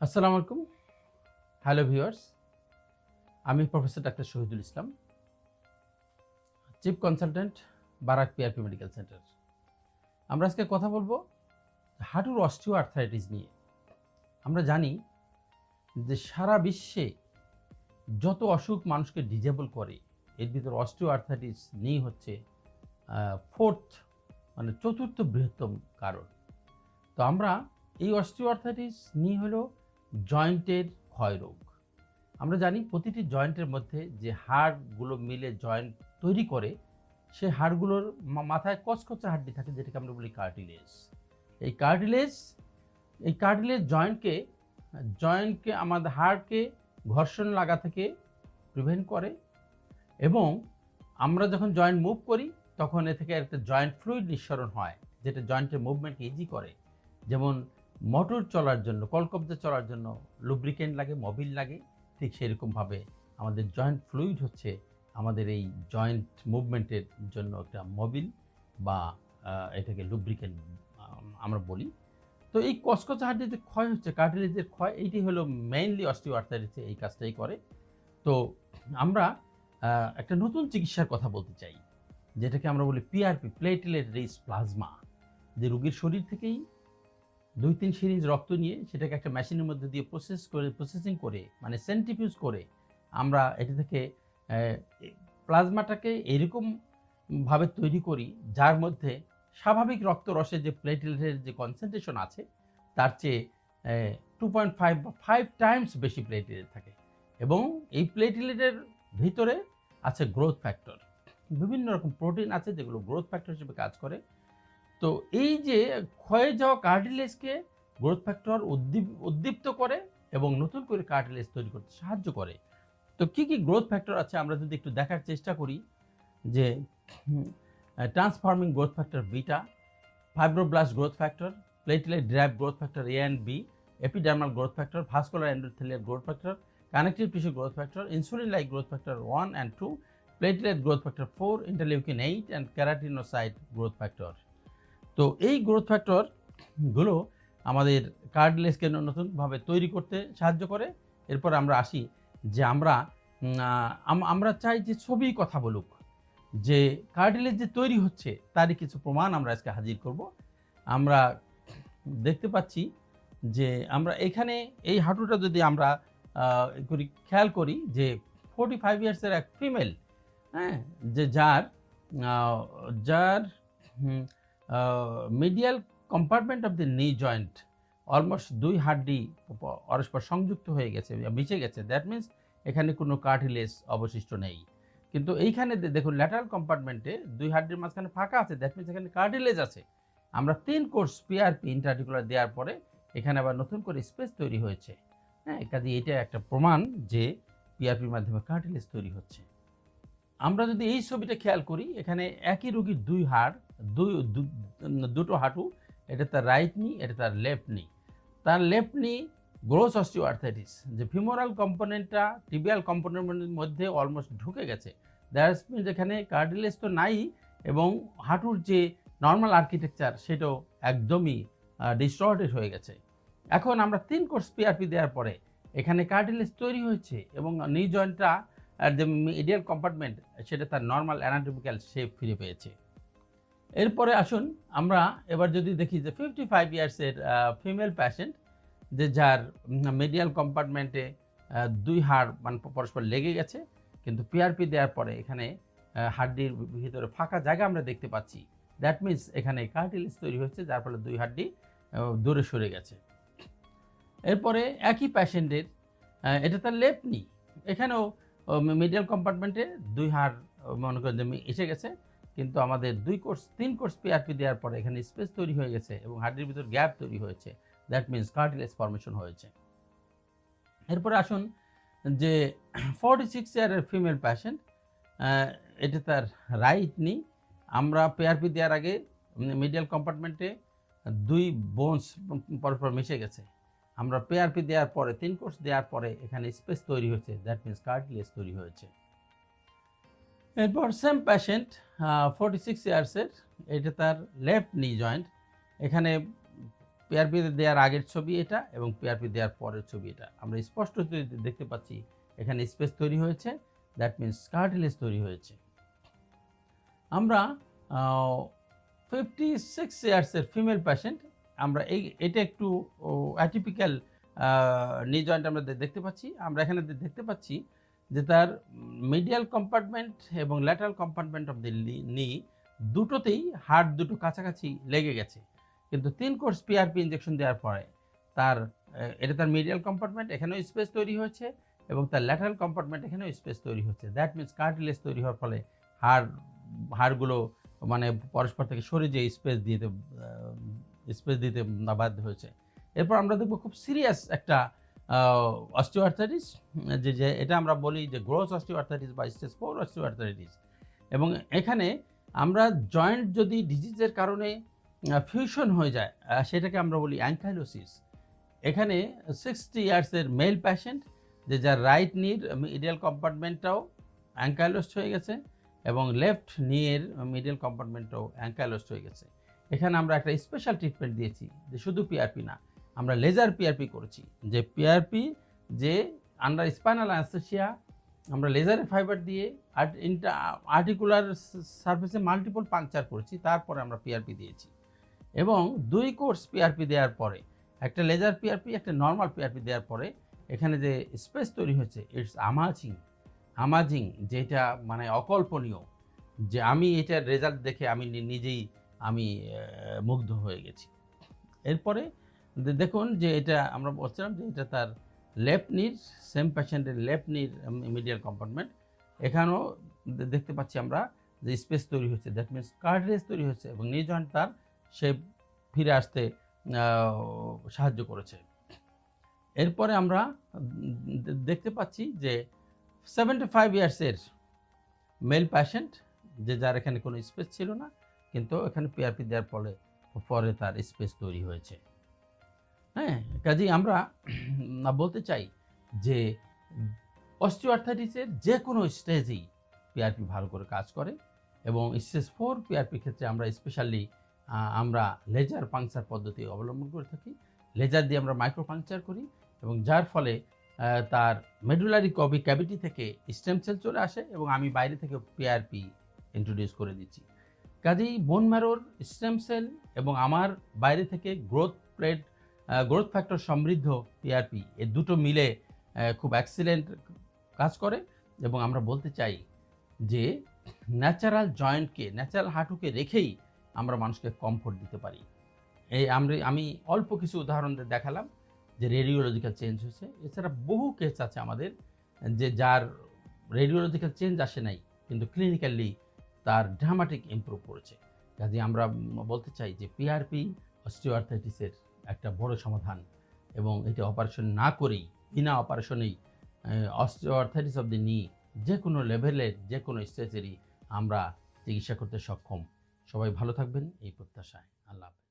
আসসালামু আলাইকুম। Hello viewers, আমি professor doctor Shahidul Islam, chief consultant, Barak PRP medical centre. আমরা আজকে কথা বলবো হাঁটুর অস্টিও আর্থ্রাইটিস নিয়ে। আমরা জানি যে সারা বিশ্বে যত অসুখ মানুষকে ডিজেবল করে এর ভিতর অস্টিও আর্থ্রাইটিস নিয়ে হচ্ছে ফোর্থ মানে চতুর্থ বৃহত্তম কারণ। তো আমরা এই অস্টিও আর্থ্রাইটিস নিয়ে হলো জয়েন্টের ক্ষয়রোগ। আমরা জানি প্রতিটি জয়েন্টের মধ্যে যে হাড়গুলো মিলে জয়েন্ট তৈরি করে, সে হাড়গুলোর মাথায় কচকচে হাড্ডি থাকে, যেটাকে আমরা বলি কার্টিলেজ। এই কার্টিলেজ জয়েন্টকে আমাদের হাড়কে ঘর্ষণ লাগা থেকে প্রিভেন্ট করে, এবং আমরা যখন জয়েন্ট মুভ করি তখন এ থেকে একটা জয়েন্ট ফ্লুইড নিঃসরণ হয়, যেটা জয়েন্টের মুভমেন্টকে ইজি করে। যেমন মোটর চলার জন্য, কলকব্জা চলার জন্য লুব্রিকেন্ট লাগে, মোবিল লাগে, ঠিক সেরকমভাবে আমাদের জয়েন্ট ফ্লুইড হচ্ছে আমাদের এই জয়েন্ট মুভমেন্টের জন্য একটা মোবিল বা এটাকে লুব্রিকেন্ট আমরা বলি। তো এই কচকচে হাড্ডিতে ক্ষয় হচ্ছে, কার্টিলেজের ক্ষয়, এইটি হলো মেইনলি অস্টিও আর্থ্রাইটিসে এই কাজটাই করে। তো আমরা একটা নতুন চিকিৎসার কথা বলতে চাই, যেটাকে আমরা বলি পিআরপি, প্লেটলেট রিচ প্লাজমা। যে রোগীর শরীর থেকেই 2-3 সিরিঞ্জ রক্ত নিয়ে সেটাকে একটা মেশিনের মধ্যে দিয়ে প্রসেসিং করে, মানে সেন্ট্রিফিউজ করে আমরা এটি থেকে প্লাজমাটাকে এরকমভাবে তৈরি করি যার মধ্যে স্বাভাবিক রক্তরসের যে প্লেটলেটের যে কনসেন্ট্রেশন আছে তার চেয়ে 2.5 বা 5 টাইমস বেশি প্লেটলেট থাকে। এবং এই প্লেটলেটের ভিতরে আছে গ্রোথ ফ্যাক্টর, বিভিন্ন রকম প্রোটিন আছে যেগুলো গ্রোথ ফ্যাক্টর হিসেবে কাজ করে। তো এই যে ক্ষয়ে যাওয়া কার্টিলেজকে গ্রোথ ফ্যাক্টর উদ্দীপ্ত করে এবং নতুন করে কার্টিলেজ তৈরি করতে সাহায্য করে। তো কি কি গ্রোথ ফ্যাক্টর আছে আমরা যদি একটু দেখার চেষ্টা করি, যে transforming growth factor beta, fibroblast growth factor, platelet derived growth factor A and B, epidermal growth factor, vascular endothelial growth factor, connective tissue growth factor, insulin like growth factor 1 and 2, platelet growth factor 4, interleukin 8 and keratinocyte growth factor. তো এই growth ফ্যাক্টরগুলো আমাদের কার্টিলেজকে নতুনভাবে তৈরি করতে সাহায্য করে। এরপর আমরা আসি যে আমরা চাই যে ছবি কথা বলুক, যে কার্টিলেজ যে তৈরি হচ্ছে তারই কিছু প্রমাণ আমরা আজকে হাজির করব। আমরা দেখতে পাচ্ছি যে আমরা এখানে এই হাঁটুটা যদি আমরা খেয়াল করি যে 45 ইয়ার্সের এক ফিমেল, হ্যাঁ, যে যার মিডিয়াল কম্পার্টমেন্ট অফ দ্য নি জয়েন্ট অলমোস্ট 2 হাড্ডি পরস্পর সংযুক্ত হয়ে গেছে, মিশে গেছে। দ্যাট মিন্স এখানে কোনো কার্টিলেজ অবশিষ্ট নেই। কিন্তু এইখানে দেখুন ল্যাটারাল কম্পার্টমেন্টে 2 হাড্ডির মাঝখানে ফাঁকা আছে, দ্যাট মিন্স এখানে কার্টিলেজ আছে। আমরা 3 কোর্স পিআরপি ইন্ট্রাআর্টিকুলার দেওয়ার পরে এখানে আবার নতুন করে স্পেস তৈরি হয়েছে। হ্যাঁ, কাজে এটা একটা প্রমাণ যে পিআরপির মাধ্যমে কার্টিলেজ তৈরি হচ্ছে। আমরা যদি এই ছবিটা খেয়াল করি, এখানে একই রোগীর দুটো হাঁটু, এটা তার রাইট নি, এটা তার লেফট নি। তার লেফট নি গ্রোস অস্টিও আর্থ্রাইটিস, যে ফিমোরাল কম্পোনেন্টটা টিবিয়াল কম্পোনেন্টের মধ্যে অলমোস্ট ঢুকে গেছে। দ্যাটস মিনস এখানে কার্টিলেজ তো নাই, এবং হাঁটুর যে নর্মাল আর্কিটেকচার সেটাও একদমই ডিস্টর্টেড হয়ে গেছে। এখন আমরা 3 কোর্স পিআরপি দেওয়ার পরে এখানে কার্টিলেজ তৈরি হয়েছে এবং নি জয়েন্টটা আর যে মিডিয়াল কম্পার্টমেন্ট সেটা তার নর্মাল অ্যানাটমিক্যাল শেপ ফিরে পেয়েছে। এরপরে আসুন আমরা এবার যদি দেখি যে 55 ইয়ার্সের ফিমেল প্যাশেন্ট, যে যার মিডিয়াল কম্পার্টমেন্টে 2 হাড় মানে পরস্পর লেগে গেছে, কিন্তু পিআরপি দেওয়ার পরে এখানে হাড্ডির ভিতরে ফাঁকা জায়গা আমরা দেখতে পাচ্ছি। দ্যাট মিনস এখানে কার্টিলেজ তৈরি হয়েছে, যার ফলে 2 হাড্ডি দূরে সরে গেছে। এরপরে একই প্যাশেন্টের এটা তার লেফট নি, এখানেও মিডিয়াল কম্পার্টমেন্টে 2 হাড় মনে করেন যে এসে গেছে, কিন্তু আমাদের 3 কোর্স পিআরপি দেওয়ার পরে এখানে স্পেস তৈরি হয়ে গেছে এবং হাড্ডির ভিতর গ্যাপ তৈরি হয়েছে। দ্যাট মিনস কার্টিলেজ ফর্মেশন হয়েছে। এরপরে আসুন যে 46 ইয়ারের ফিমেল প্যাশেন্ট, এটা তার রাইট নি। আমরা পিআরপি দেওয়ার আগে মিডিয়াল কম্পার্টমেন্টে 2 বোনস পরস্পর মিশে গেছে। আমরা পিআরপি দেওয়ার পরে 3 কোর্স দেওয়ার পরে এখানে স্পেস তৈরি হয়েছে, দ্যাট মিনস কার্টিলেজ তৈরি হয়েছে। এরপর সেম প্যাশেন্ট 46 ইয়ার্সের, এটা তার লেফট নি জয়েন্ট, এখানে পিআরপি দেওয়ার আগের ছবি এটা এবং পিআরপি দেওয়ার পরের ছবি এটা। আমরা স্পষ্ট দেখতে পাচ্ছি এখানে স্পেস তৈরি হয়েছে, দ্যাট মিনস কার্টিলেজ তৈরি হয়েছে। আমরা 56 ইয়ার্সের ফিমেল পেশেন্ট, আমরা এটা একটু অ্যাটিপিক্যাল নি জয়েন্ট আমরা দেখতে পাচ্ছি। আমরা এখানে দেখতে পাচ্ছি যে তার মিডিয়াল কম্পার্টমেন্ট এবং ল্যাটারাল কম্পার্টমেন্ট অফ দি নি দুটোতেই হাড় দুটো কাছাকাছি লেগে গেছে, কিন্তু 3 কোর্স পিআরপি ইঞ্জেকশন দেওয়ার পরে তার এটা তার মিডিয়াল কম্পার্টমেন্ট, এখানেও স্পেস তৈরি হয়েছে এবং তার ল্যাটারাল কম্পার্টমেন্ট এখানেও স্পেস তৈরি হচ্ছে। দ্যাট মিনস কার্টিলেজ তৈরি হওয়ার ফলে হাড়গুলো মানে পরস্পর থেকে সরে যেয়ে স্পেস দিতে বাধ্য হয়েছে। এরপর আমরা দেখব খুব সিরিয়াস একটা অস্টিওআর্থাইটিস, যে এটা আমরা বলি যে গ্রোস অস্টিওআর্থাইটিস বা স্টেজ 4 অস্টিওআর্থাইটিস। এবং এখানে আমরা জয়েন্ট যদি ডিজিজের কারণে ফিউশন হয়ে যায় সেটাকে আমরা বলি অ্যাঙ্কাইলোসিস। এখানে 60 ইয়ার্সের মেল পেশেন্ট, যে যার রাইট নির মিডিয়াল কম্পার্টমেন্টটাও অ্যাঙ্কাইলোসড হয়ে গেছে এবং লেফট নিয়ের মিডিয়াল কম্পার্টমেন্টটাও অ্যাঙ্কাইলোসড হয়ে গেছে। এখানে আমরা একটা স্পেশাল ট্রিটমেন্ট দিয়েছি, যে শুধু পিআরপি না, আমরা লেজার পিআরপি করেছি। যে পিআরপি যে আন্ডার স্পাইনাল অ্যানেস্থেসিয়া আমরা লেজারের ফাইবার দিয়ে আর্টিকুলার সারফেসে মাল্টিপল পাংচার করেছি, তারপরে আমরা পিআরপি দিয়েছি। এবং 2 কোর্স পিআরপি দেওয়ার পরে, একটা লেজার পিআরপি একটা নর্মাল পিআরপি দেওয়ার পরে এখানে যে স্পেস তৈরি হয়েছে, ইটস আমাজিং, যেটা মানে অকল্পনীয়, যে আমি এটার রেজাল্ট দেখে আমি নিজেই মুগ্ধ হয়ে গেছি। এরপরে দেখুন যে এটা আমরা বলছিলাম যে এটা তার লেফট নির, সেম পেশেন্টের লেফট নির মিডিয়াল কম্পার্টমেন্ট, এখানেও দেখতে পাচ্ছি আমরা যে স্পেস তৈরি হচ্ছে, দ্যাট মিনস কার্টিলেজ তৈরি হচ্ছে এবং নি জয়েন্ট তার সে ফিরে আসতে সাহায্য করেছে। এরপরে আমরা দেখতে পাচ্ছি যে 75 ইয়ার্সের মেল পেশেন্ট, যে যার এখানে কোনো স্পেস ছিল না, কিন্তু এখানে পিআরপি দেওয়ার পরে তার স্পেস তৈরি হয়েছে। হ্যাঁ, কাজেই আমরা বলতে চাই যে অস্টিওআর্থাইটিসের যে কোনো স্টেজেই পিআরপি ভালো করে কাজ করে এবং স্টেজ 4 পিআরপির ক্ষেত্রে আমরা স্পেশালি আমরা লেজার পাংচার পদ্ধতি অবলম্বন করে থাকি। লেজার দিয়ে আমরা মাইক্রো পাংচার করি এবং যার ফলে তার মেডুলারি ক্যাভিটি থেকে স্টেম সেল চলে আসে এবং আমি বাইরে থেকে পিআরপি ইন্ট্রোডিউস করে দিচ্ছি। কাজেই বোন ম্যারোর স্টেম সেল এবং আমার বাইরে থেকে গ্রোথ ফ্যাক্টর সমৃদ্ধ পিআরপি, এই দুটো মিলে খুব এক্সিলেন্ট কাজ করে। এবং আমরা বলতে চাই যে ন্যাচারাল জয়েন্টকে, ন্যাচারাল হাঁটুকে রেখেই আমরা মানুষকে কমফোর্ট দিতে পারি। আমি অল্প কিছু উদাহরণ দেখালাম যে রেডিওলজিক্যাল চেঞ্জ হয়েছে। এছাড়া বহু কেস আছে আমাদের যে যার রেডিওলজিক্যাল চেঞ্জ আসে নাই, কিন্তু ক্লিনিক্যালি তার ড্রামাটিক ইমপ্রুভ করেছে। কাজে আমরা বলতে চাই যে পিআরপি অস্টিওআর্থাইটিসের একটা বড় সমাধান এবং এটা অপারেশন না করেই, বিনা অপারেশনেই অস্টিওআর্থাইটিস অফ দি নি যে কোনো লেভেলের যে কোনো স্টেজেরই আমরা চিকিৎসা করতে সক্ষম। সবাই ভালো থাকবেন এই প্রত্যাশায়। আল্লাহ হাফেজ।